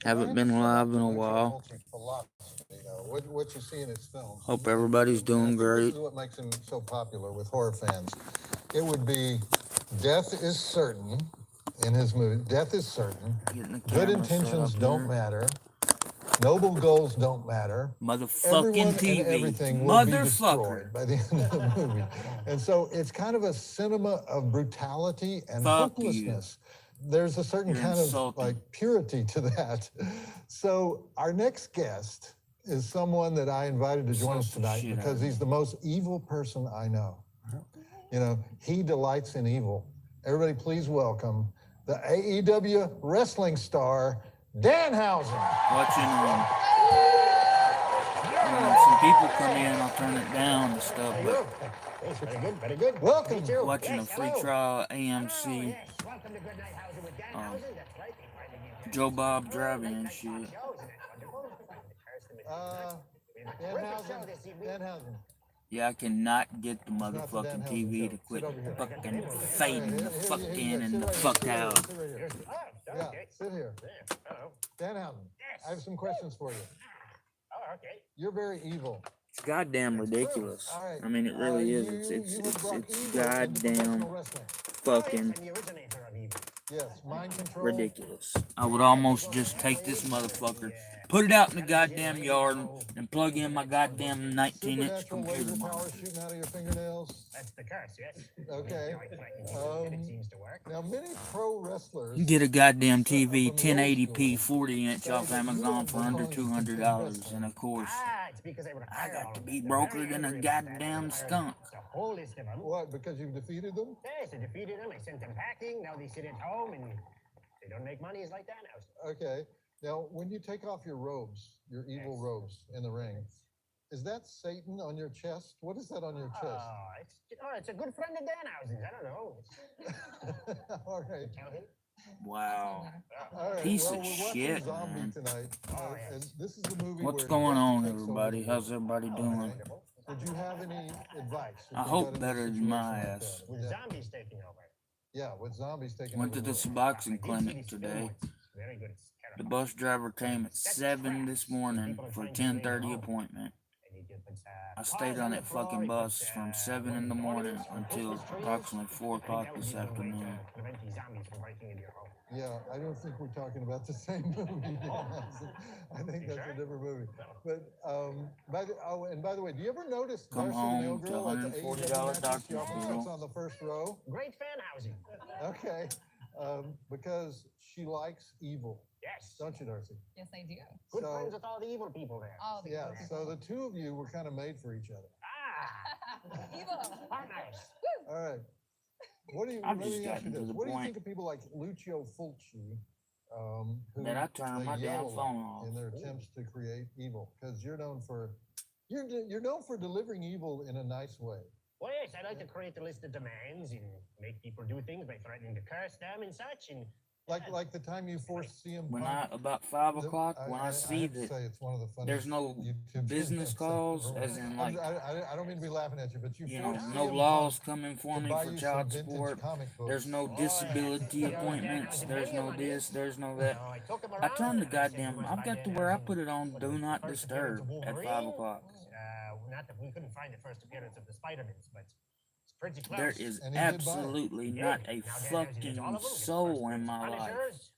Haven't been live in a while. What you see in his films. Hope everybody's doing great. This is what makes him so popular with horror fans. It would be death is certain in his movie. Death is certain. Good intentions don't matter. Noble goals don't matter. Motherfucking TV. And everything will be destroyed by the end of the movie. And so it's kind of a cinema of brutality and hopelessness. There's a certain kind of like purity to that. So our next guest is someone that I invited to join us tonight because he's the most evil person I know. You know, he delights in evil. Everybody please welcome the AEW wrestling star, Danhausen. Watching some people come in, I'll turn it down and stuff, but Very good. Welcome. watching a free trial AMC, Joe Bob driving and shit. Danhausen. Yeah, I cannot get the motherfucking TV to quit fucking fading the fuck in and the fuck out. Yeah, sit here. Danhausen, I have some questions for you. Oh, okay. You're very evil. It's goddamn ridiculous. I mean, it really is. It's goddamn fucking Yes, mind control. ridiculous. I would almost just take this motherfucker, put it out in the goddamn yard, and plug in my goddamn 19-inch computer monitor. Shooting out of your fingernails. That's the curse, yes. Okay. It seems to work. Now, many pro wrestlers. You get a goddamn TV 1080p 40-inch off Amazon for under $200, and of course, It's because I got to be brokered in a goddamn skunk. The whole list of them. What? Because you've defeated them? Yes, I defeated them. I sent them packing. Now they sit at home and they don't make money. It's like that now. Okay. Now, when you take off your robes, your evil robes in the ring, is that Satan on your chest? What is that on your chest? It's a good friend of Danhausen's. I don't know. All right. Tell him. Wow. All right. Piece well, of we're watching shit, Zombie man. tonight. And this is the movie. What's where going on, death takes everybody? over. How's everybody doing? Did you have any advice? I hope better than my ass. With zombies taking over. Yeah, with zombies taking Went to over. the suboxone clinic today. Very good. The bus driver came at 7 this morning for a 10:30 appointment. I stayed on that fucking bus from 7 in the morning until approximately 4 o'clock this afternoon. Yeah, I don't think we're talking about the same movie. I think that's a different movie. But by the way, do you ever notice Come Darcy home Mail to Girl at the $140 AEW doctor's She always bill. sits on the first row. Great fan housing. Okay, because she likes evil, Yes. don't you, Darcy? Yes, I do. Good So- friends with all the evil people there. All the Yeah. evil So the two of you were kind of made for each other. people. Evil. Partners. All right. What do you? I've let just me ask you gotten to this. the What do you point think of people like Lucio Fulci? Who that I turned they my damn yell phone at off. in their attempts to create evil, because you're known for delivering evil in a nice way. Well, yes, I like to create a list of demands and make people do things by threatening to curse them and such. And Like the time you forced CM When Punk. about 5 o'clock, when I see have to that say it's one of the funniest there's no YouTube business videos calls, ever. as in like, I don't mean to be laughing at you, but you you know, forced no CM laws Punk coming for to me buy for you child some vintage support. comic books. There's no disability appointments. There's no this. There's no that. I took him I around turned the and I said, goddamn. "You I've must got buy to Dan where I housing put it on for do the not first disturb appearance of at 5 Wolverine." o'clock. Not that we couldn't find the first appearance of the Spider-Mans, but it's pretty close. There is And he did buy it. absolutely Yeah. not a Now Dan Housen fucking has all of them. Gets soul first in my appearance life. Punishers.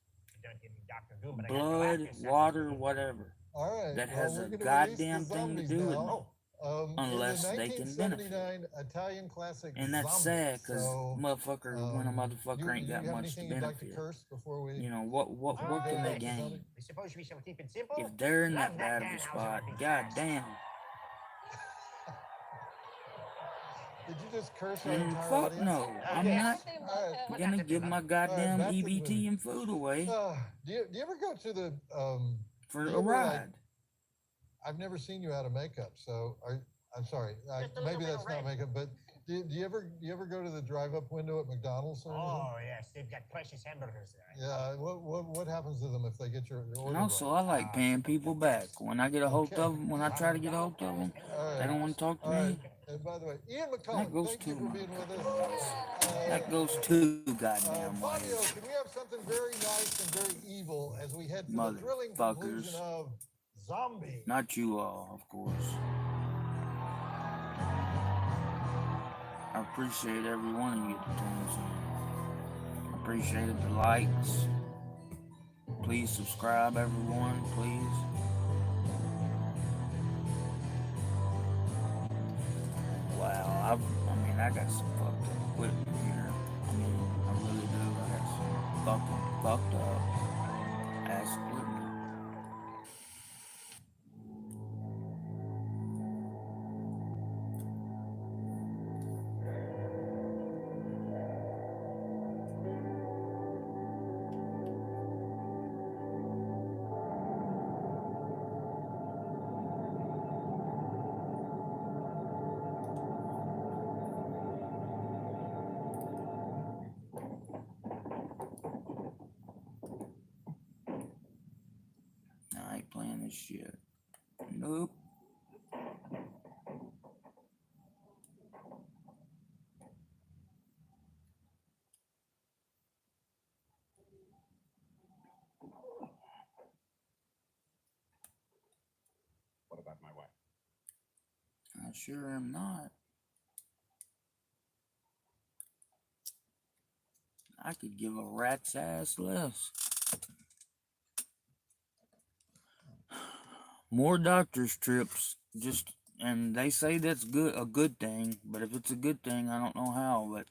Don't give me Dr. Doom, but I got the Blood, Galactus. water, whatever. All right. That well, has we're a gonna release goddamn the thing to zombies do with now. me. In Unless the they can benefit. 1979 Italian classic. And that's Zombies. sad, because So, motherfucker, when a motherfucker ain't you got have much to anything you'd like to benefit. curse before we? You know, what can they gain? I suppose we shall keep it simple. If they're in Love that bad of a Dan spot, Housen. goddamn. Did you just curse our And entire fuck audience? no, I'm Yes. not They love Alright. him. gonna give my goddamn back to the EBT movie. and food away Do you ever go to the for you a ever, ride. I've never seen you out of makeup, so I'm sorry. Just a Maybe little bit that's of not red. makeup, but do you ever go to the drive-up window at McDonald's or anything? Oh, yes, they've got precious hamburgers there. Yeah. What happens to them if they get your order? And also, wrong? I like paying people back. When I get a hold of them, when I try to get a hold of them, All they right. don't want to talk to All right. me. And by the way, Ian McCullough, thank you for being with us. That goes too goddamn Fabio, ways. can we have something very nice and very evil as we head for the thrilling conclusion of Zombie? Not you all, of course. I appreciate every one of you that tunes in. I appreciate the likes. Please subscribe, everyone, please. Wow, I got some fucked up equipment here. I really do. I got some fucked up ass equipment. I ain't playing this shit. Nope. What about my wife? I sure am not. I could give a rat's ass less. More doctor's trips, and they say that's a good thing, but if it's a good thing, I don't know how, but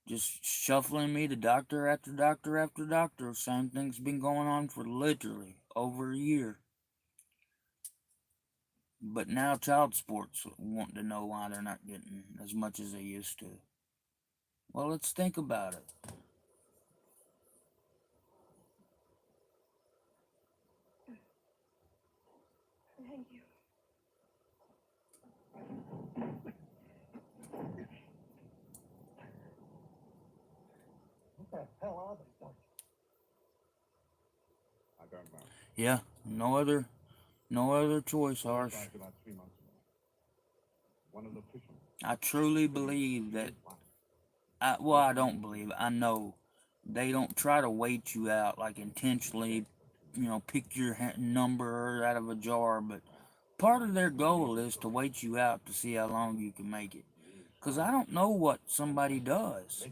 just shuffling me to doctor after doctor after doctor, same thing's been going on for literally over a year. But now child sports want to know why they're not getting as much as they used to. Well, let's think about it. Thank you. What the hell are they, Doctor? I don't know. Yeah, no other choice, Harsh. About 3 months ago. One of the fishermen. I truly believe that. I don't believe it. I know they don't try to wait you out, like intentionally, pick your number out of a jar, but part of their goal is to wait you out to see how long you can make it. Because I don't know what somebody does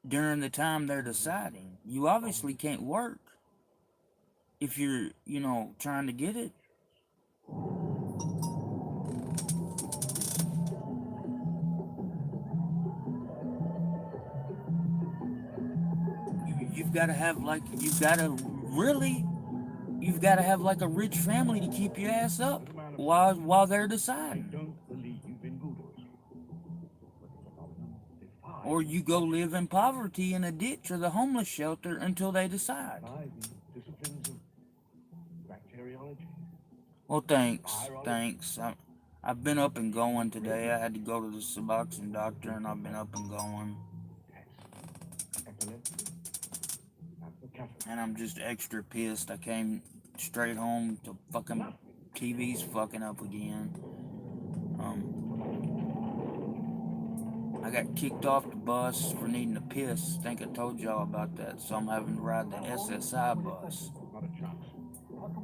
during the time they're deciding. You obviously can't work if you're, trying to get it. You've got to have like a rich family to keep your ass up while they're deciding. Don't believe in voodoo. Or you go live in poverty in a ditch or the homeless shelter until they decide. Disciplines of bacteriology. Well, thanks. I've been up and going today. I had to go to the subscibe doctor, and I've been up and going. And I'm just extra pissed. I came straight home to fucking TV's fucking up again. I got kicked off the bus for needing to piss. I think I told y'all about that. So I'm having to ride the SSI bus.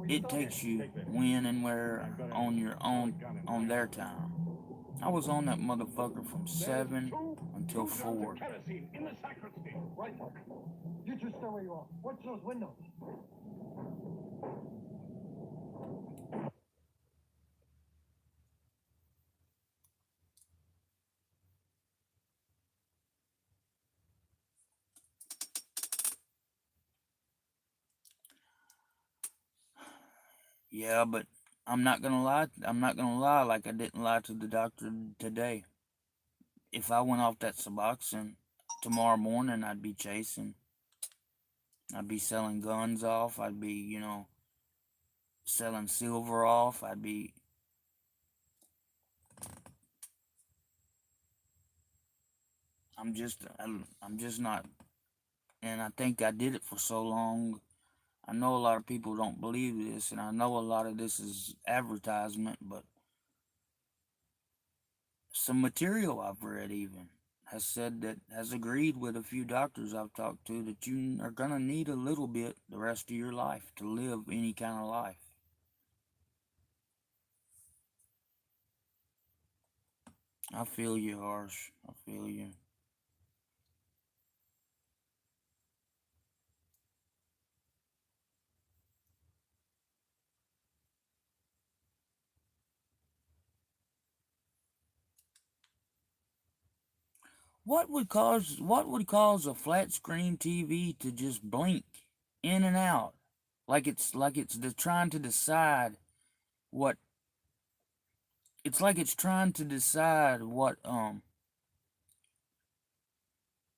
It takes you when and where on your own, on their time. I was on that motherfucker from 7 until 4. Right, Doctor. You just stay where you are. Watch those windows. Yeah, but I'm not gonna lie like I didn't lie to the doctor today. If I went off that Suboxone, tomorrow morning I'd be chasing. I'd be selling guns off. I'd be, selling silver off. I'm just not. And I think I did it for so long. I know a lot of people don't believe this, and I know a lot of this is advertisement, but some material I've read even has said that, has agreed with a few doctors I've talked to, that you are going to need a little bit the rest of your life to live any kind of life. I feel you, Harsh. I feel you. What would cause a flat screen TV to just blink in and out? Like it's trying to decide what it's like it's trying to decide what kind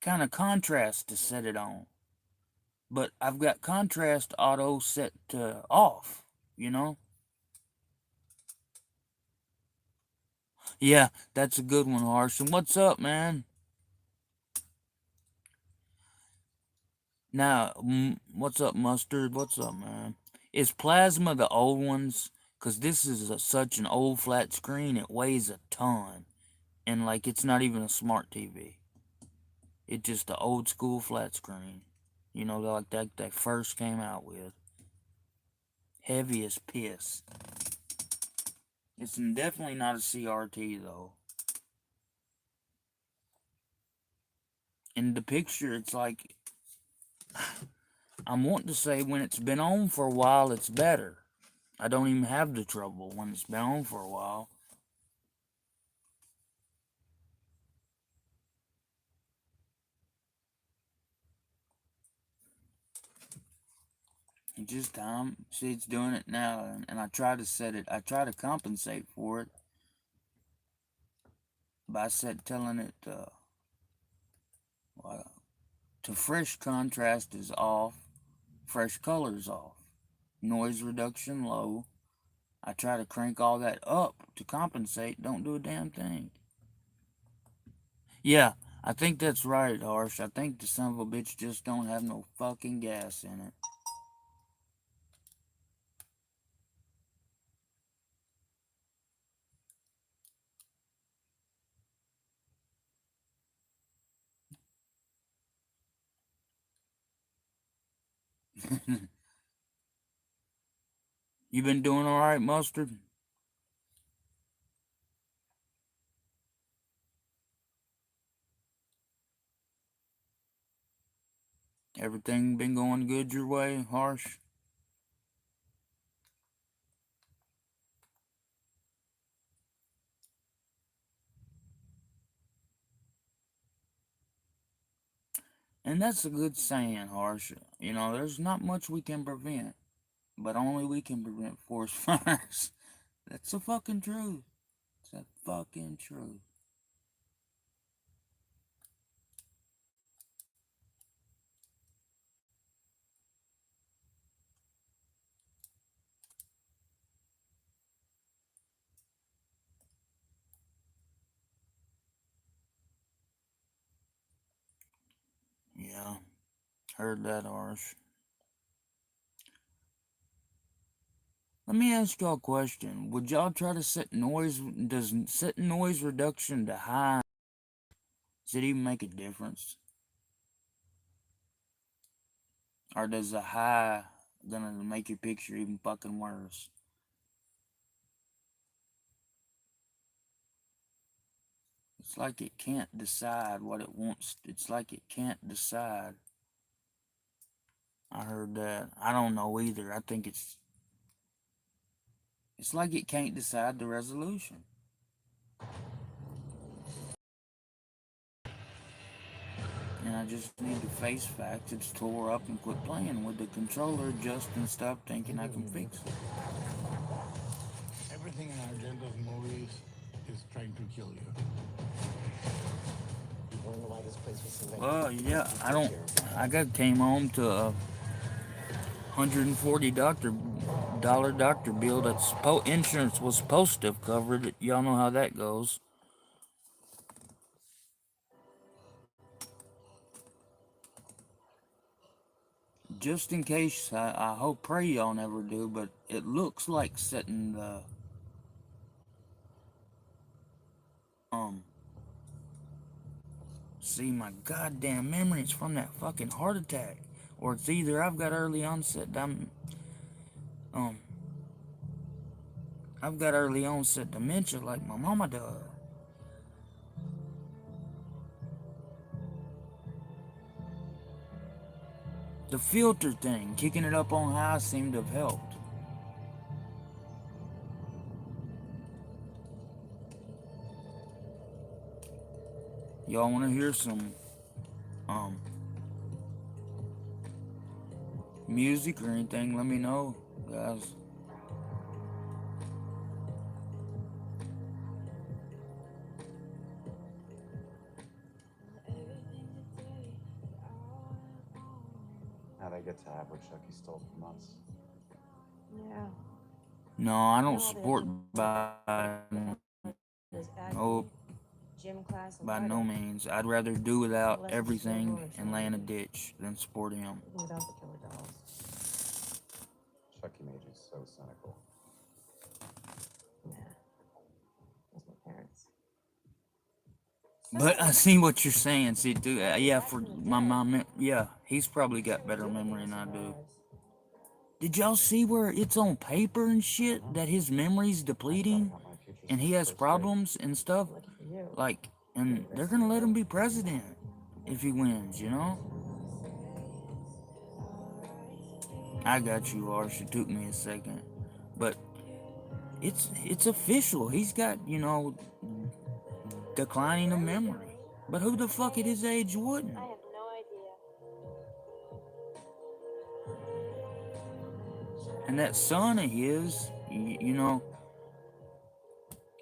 of contrast to set it on. But I've got contrast auto set to off, you know? Yeah, that's a good one, Harsh. And what's up, man? Now, what's up, Mustard? What's up, man? Is plasma the old ones? Because this is such an old flat screen, it weighs a ton. And, like, it's not even a smart TV. It's just the old school flat screen. You know, like that they first came out with. Heavy as piss. It's definitely not a CRT, though. In the picture, it's like, I'm wanting to say when it's been on for a while, it's better. I don't even have the trouble when it's been on for a while. It's just time. See, it's doing it now, and I try to set it. I try to compensate for it by telling it to fresh contrast is off, fresh color is off, noise reduction low. I try to crank all that up to compensate. Don't do a damn thing. Yeah, I think that's right, Harsh. I think the son of a bitch just don't have no fucking gas in it. You been doing alright, Mustard? Everything been going good your way, Harsh? And that's a good saying, Harsh. You know, there's not much we can prevent, but only we can prevent forest fires. That's the fucking truth. It's the fucking truth. Yeah, heard that, Harsh. Let me ask y'all a question. Would y'all try to set noise reduction to high? Does it even make a difference? Or does a high gonna make your picture even fucking worse? It's like it can't decide what it wants. It's like it can't decide. I heard that. I don't know either. I think it's like it can't decide the resolution. And I just need to face facts. It's tore up and quit playing with the controller, adjusting stuff, thinking I can fix it. Everything in our agenda of movies is trying to kill you. Well, yeah, I came home to a $140 doctor bill that's insurance was supposed to have covered it. Y'all know how that goes. Just in case, I hope, pray y'all never do, but it looks like setting the see my goddamn memories from that fucking heart attack, or it's either I've got early onset I've got early onset dementia like my mama does. The filter thing, kicking it up on high, seemed to have helped. Y'all want to hear some music or anything? Let me know, guys. Now they get to have what Chucky stole from us. Yeah. No, I don't support Biden. Oh, Gym class and by no means. I'd rather do without everything and lay in a ditch than support him. without the killer dolls. Chucky made you so cynical. Yeah. That's my parents. But I see what you're saying. See, too. Yeah, for my mom. Yeah, he's probably got better memory than I do. Did y'all see where it's on paper and shit that his memory's depleting and he has problems and stuff? Like, and they're gonna let him be president if he wins, you know? I got you, Arsh. It took me a second. But it's official. He's got, you know, declining of memory. But who the fuck at his age wouldn't? I have no idea. And that son of his, you know,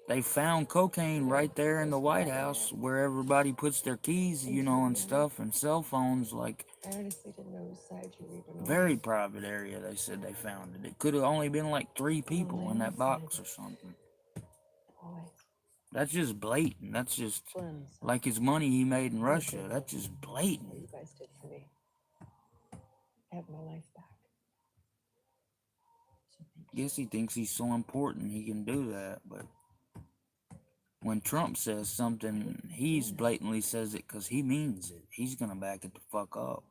they found cocaine right there in the White House where everybody puts their keys, you know, and stuff, and cell phones, like, I honestly didn't know whose side you were even on. very private area, they said they found it. It could have only been like 3 people in that box or something. Boy, That's just blatant. That's just twins. like his money he made in Russia. That's just What blatant. you guys did for me. I have my life back. So thank you. Guess he thinks he's so important he can do that, but when Trump says something, he's blatantly says it because he means it. He's gonna back it the fuck up.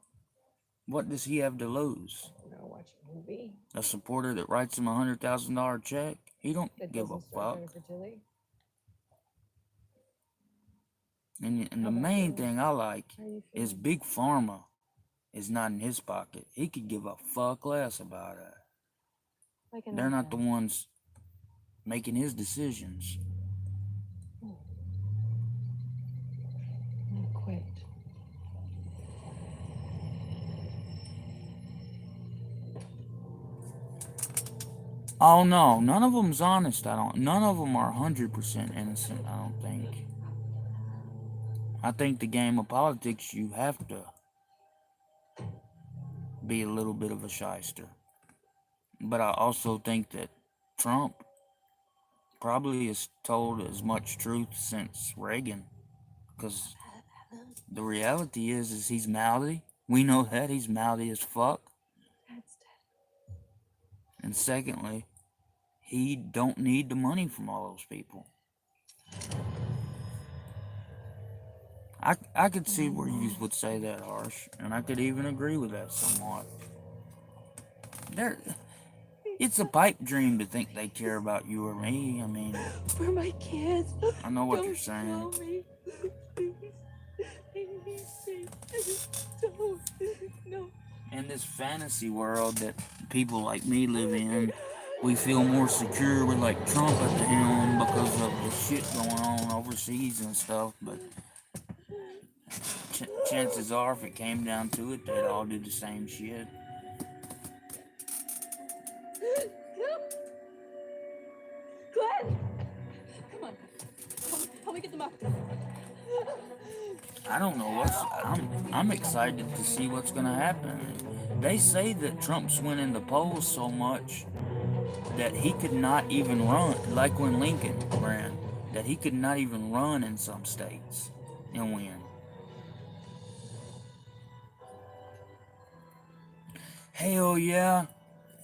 What does he have to lose? I'm gonna watch a movie. A supporter that writes him $100,000 check? He don't That give a doesn't start fuck. Jennifer Tilly. And the main thing I like How are you is feeling? Big Pharma is not in his pocket. He could give a fuck less about it. I can They're help not the that. ones making his decisions. I'm gonna quit. Oh no, none of them's honest. None of them are 100% innocent. I don't think. I think the game of politics, you have to be a little bit of a shyster. But I also think that Trump probably has told as much truth since Reagan, because the reality is he's mouthy. We know that he's mouthy as fuck. Dad's dead. And secondly, he don't need the money from all those people. I could see where you would say that, Harsh, and I could even agree with that somewhat. It's a pipe dream to think they care about you or me. I mean, For my kids. I know what Don't you're saying. kill me. Please. I need me. Don't. No. In this fantasy world that people like me live in, we feel more secure with like Trump at the helm because of the shit going on overseas and stuff, but chances are if it came down to it, they'd all do the same shit. Glenn! Come on. Help me get them up. I don't know I'm excited to see what's gonna happen. They say that Trump's winning the polls so much that he could not even run, like when Lincoln ran, that he could not even run in some states and win. Hell yeah.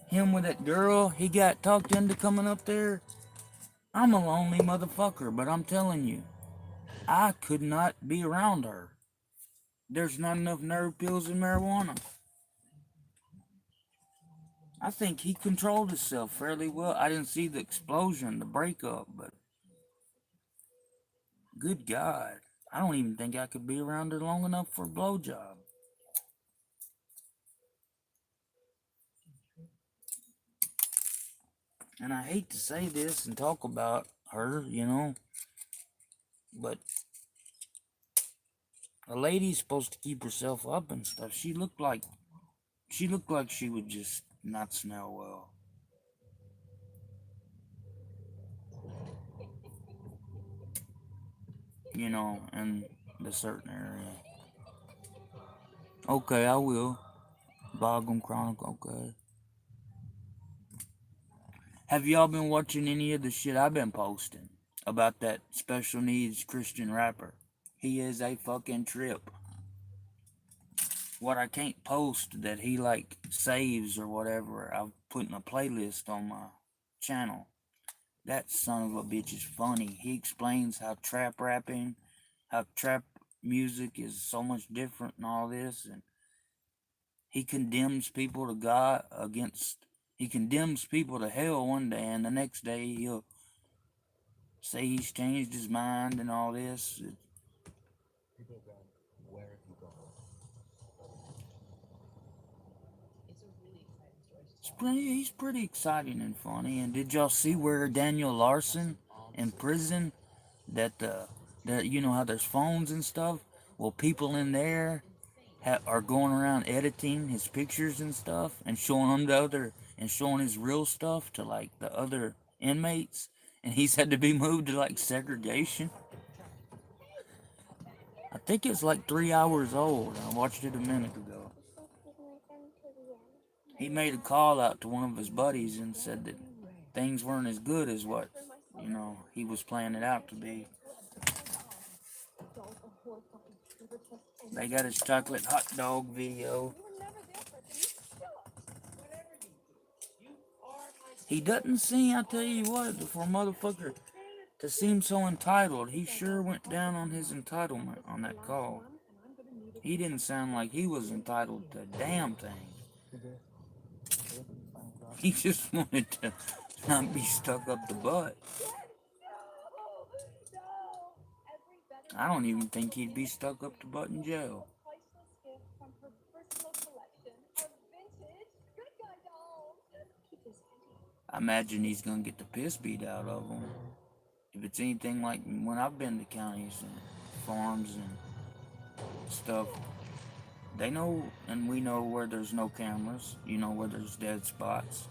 Him with that girl, he got talked into coming up there. I'm a lonely motherfucker, but I'm telling you, I could not be around her. There's not enough nerve pills in marijuana. I think he controlled himself fairly well. I didn't see the explosion, the breakup, but good God. I don't even think I could be around her long enough for a blowjob. And I hate to say this and talk about her, you know, but a lady's supposed to keep herself up and stuff. She looked like she would just not smell well. You know, in the certain area. Okay, I will. Bogum Chronicle, okay. Have y'all been watching any of the shit I've been posting about that special needs Christian rapper? He is a fucking trip. What I can't post that he like saves or whatever, I've put in a playlist on my channel. That son of a bitch is funny. He explains how trap rapping, how trap music is so much different and all this, and he condemns people to God he condemns people to hell one day, and the next day he'll say he's changed his mind and all this. People go, where have you gone? It's a really exciting story. He's pretty exciting and funny. And did y'all see where Daniel Larson in prison? That you know how there's phones and stuff. Well, people in there are going around editing his pictures and stuff and showing them showing his real stuff to like the other inmates, and he's had to be moved to like segregation. I think it's like 3 hours old. I watched it a minute ago. He made a call out to one of his buddies and said that things weren't as good as what, you know, he was playing it out to be. They got his chocolate hot dog video. He doesn't seem, I tell you what, for a motherfucker to seem so entitled, he sure went down on his entitlement on that call. He didn't sound like he was entitled to a damn thing. He just wanted to not be stuck up the butt. I don't even think he'd be stuck up the butt in jail. I imagine he's gonna get the piss beat out of him. If it's anything like when I've been to counties and farms and stuff, they know, and we know where there's no cameras, you know, where there's dead spots.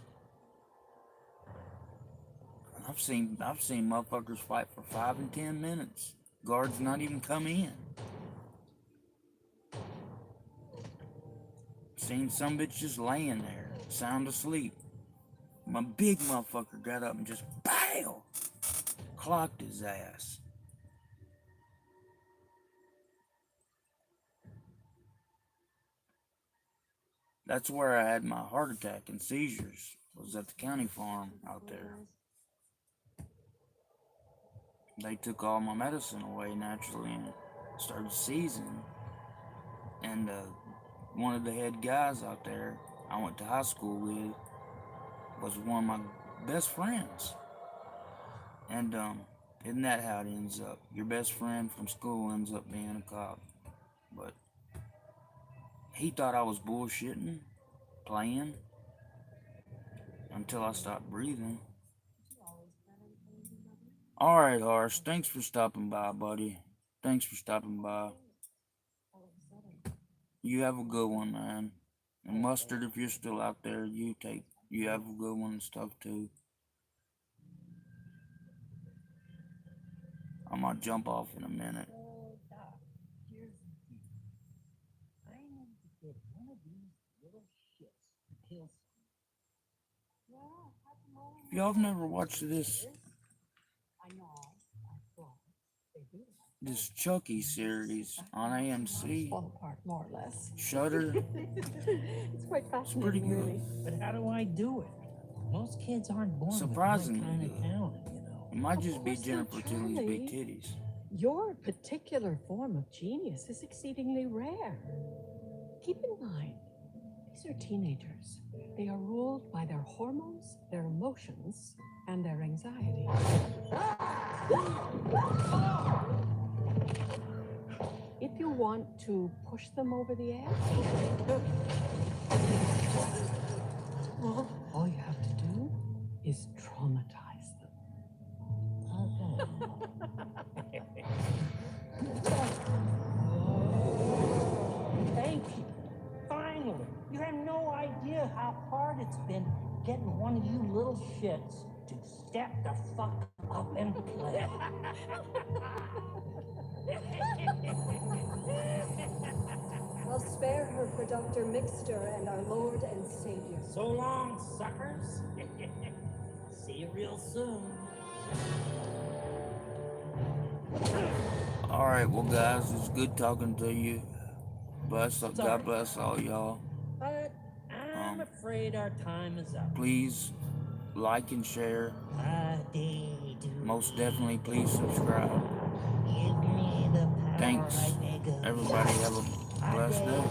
I've seen motherfuckers fight for 5 and 10 minutes. Guards not even come in. Seen some bitch just laying there, sound asleep. My big motherfucker got up and just BAM! Clocked his ass. That's where I had my heart attack and seizures. Was at the county farm out there. They took all my medicine away naturally and started seizing. And one of the head guys out there I went to high school with was one of my best friends. And isn't that how it ends up? Your best friend from school ends up being a cop. But he thought I was bullshitting, playing, until I stopped breathing. Alright, Harsh, thanks for stopping by, buddy. Thanks for stopping by. You have a good one, man. And Mustard, if you're still out there, you have a good one and stuff too. I might jump off in a minute. If y'all have never watched this Chucky series on AMC, More or less. Shudder, It's quite it's pretty fascinating, good. really. But how do I do it? Most kids aren't born Surprisingly with that kind good. of talent, you know. It might just be course not, Jennifer Tilly's big Charlie. titties. Your particular form of genius is exceedingly rare. Keep in mind, these are teenagers. They are ruled by their hormones, their emotions, and their anxiety. If you want to push them over the edge, well, all you have to do is traumatize them. Thank you. Finally. You have no idea how hard it's been getting one of you little shits to step the fuck up and play. I'll spare her for Dr. Mixter and our Lord and Savior. So long, suckers. See you real soon. Alright, well guys, it's good talking to you. God bless all y'all. But I'm afraid our time is up. Please like and share. Most definitely please subscribe. Give me the power. Thanks. Everybody have a blessed day.